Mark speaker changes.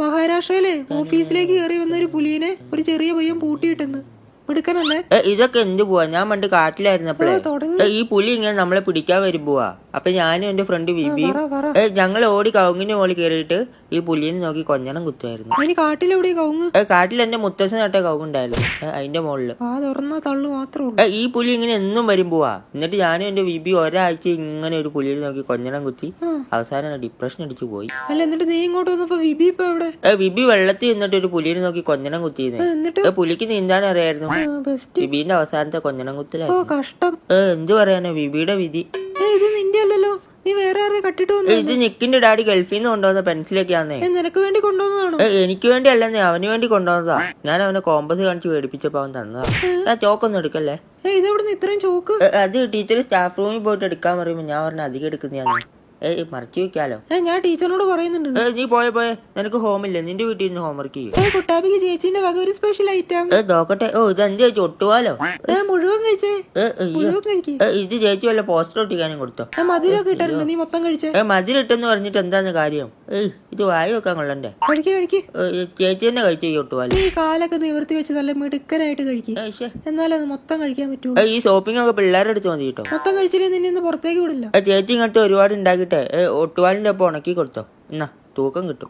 Speaker 1: മഹാരാഷ്ട്രയിലെ ഓഫീസിലേക്ക് കയറി വന്ന ഒരു പുലിനെ ഒരു ചെറിയ പയ്യൻ പൂട്ടിയിട്ടെന്ന്. എടുക്കണല്ലേ
Speaker 2: ഇതൊക്കെ എന്ത് പോവാ? ഞാൻ പണ്ട് കാട്ടിലായിരുന്നപ്പോഴേ ഈ പുലി ഇങ്ങനെ നമ്മളെ പിടിക്കാൻ വരുമ്പോവാ. അപ്പൊ ഞാനും എന്റെ ഫ്രണ്ട് വിബിയും ഞങ്ങൾ ഓടി കവുങ്ങിന്റെ മുകളിൽ കയറിയിട്ട് ഈ പുലിനെ നോക്കി കൊഞ്ഞണം കുത്തുമായിരുന്നു.
Speaker 1: കാട്ടിലെവിടെയാ കവുങ്ങ്?
Speaker 2: കാട്ടിൽ എന്റെ മുത്തശ്ശൻ നട്ട കവുങ്ങുണ്ടായിരുന്നു, അതിന്റെ മുകളില്.
Speaker 1: തള്ളു മാത്രമേ
Speaker 2: ഈ പുലി ഇങ്ങനെ എന്നും വരുമ്പോവാ. എന്നിട്ട് ഞാനും എന്റെ വിബി ഒരാഴ്ച ഇങ്ങനെ ഒരു പുലിയെ നോക്കി കൊഞ്ഞണം കുത്തി അവസാനം ഡിപ്രഷൻ അടിച്ചു പോയി.
Speaker 1: അല്ല, എന്നിട്ട് നീ ഇങ്ങോട്ട് വന്നപ്പോ വിബി ഇപ്പൊ എവിടെ?
Speaker 2: വിബി വെള്ളത്തിൽ നിന്നിട്ട് ഒരു പുലിയെ നോക്കി കൊഞ്ഞണം കുത്തിയിരുന്നേ. പുലിക്ക് നീന്താൻ അറിയായിരുന്നു. വിബിന്റെ അവസാനത്തെ കൊഞ്ഞണം കുത്തലായിരുന്നു.
Speaker 1: കഷ്ടം.
Speaker 2: എന്ത് പറയാനാ, വിബിയുടെ വിധി.
Speaker 1: ഇത് നിന്റെ അല്ലല്ലോ, നീ വേറെ ആരെ കട്ടിട്ട് വന്നു?
Speaker 2: ഇത് നിക്കിന്റെ ഡാഡി ഗൾഫിൽ നിന്ന് കൊണ്ടുവന്ന പെൻസിലൊക്കെയാന്നേ.
Speaker 1: നിനക്ക് വേണ്ടി കൊണ്ടുവന്നതാണോ?
Speaker 2: എനിക്ക് വേണ്ടി അല്ലെന്നേ, അവന് വേണ്ടി കൊണ്ടുവന്നതാ. ഞാൻ അവനെ കോമ്പസ് കാണിച്ച് പേടിപ്പിച്ചപ്പോ അവൻ തന്നതാ. ഞാൻ ചോക്കൊന്നും എടുക്കല്ലേ.
Speaker 1: ഇതെവിടുന്ന് ഇത്രയും ചോക്ക്?
Speaker 2: അത് ടീച്ചർ സ്റ്റാഫ് റൂമിൽ പോയിട്ട് എടുക്കാൻ പറയുമ്പോ ഞാൻ പറഞ്ഞ അധികം എടുക്കുന്നതാണ്. മറച്ചു വെക്കാലോ.
Speaker 1: ഞാൻ ടീച്ചറിനോട് പറയുന്നുണ്ട്.
Speaker 2: നീ പോയെ നിനക്ക് ഹോമില്ലേ? നിന്റെ വീട്ടിൽ നിന്ന് ഹോംവർക്ക് ചെയ്യും.
Speaker 1: കുട്ടാപ്പിക്ക് ചേച്ചിന്റെ വക ഒരു സ്പെഷ്യൽ ഐറ്റം.
Speaker 2: നോക്കട്ടെ. ഇതെന്ത് ചേച്ചി, ഒട്ടുവാലോ?
Speaker 1: മുഴുവൻ കഴിച്ചേ.
Speaker 2: ഇത് ചേച്ചി വല്ല പോസ്റ്റർ ഒട്ടിക്കാനും കൊടുത്തോ?
Speaker 1: മധുരമൊക്കെ ഇട്ടിട്ടുണ്ട്, നീ മൊത്തം കഴിച്ചേ.
Speaker 2: മധുരിട്ടെന്ന് പറഞ്ഞിട്ട് എന്താന്ന് കാര്യം? ഇത് വായ വെക്കാൻ കൊള്ളണ്ടേ? ചേച്ചി തന്നെ കഴിച്ചു ഈ ഒട്ടുവാല്.
Speaker 1: ഈ കാലൊക്കെ നിവർത്തി വെച്ച് നല്ല മിടുക്കനായിട്ട് കഴിക്കും, എന്നാലും അത് മൊത്തം കഴിക്കാൻ പറ്റൂ.
Speaker 2: ഈ ഷോപ്പിംഗ് ഒക്കെ പിള്ളേരുടെ അടുത്ത് മതി കേട്ടോ.
Speaker 1: മൊത്തം കഴിച്ചില്ലേ നിന്നെ പുറത്തേക്ക് വിടില്ല.
Speaker 2: ചേച്ചി ഇങ്ങോട്ട് ഒരുപാട് ഉണ്ടാക്കിട്ടെ ഒട്ടുവാലിന്റെ ഒപ്പം ഉണക്കി കൊടുത്തോ, എന്നാ തൂക്കം കിട്ടും.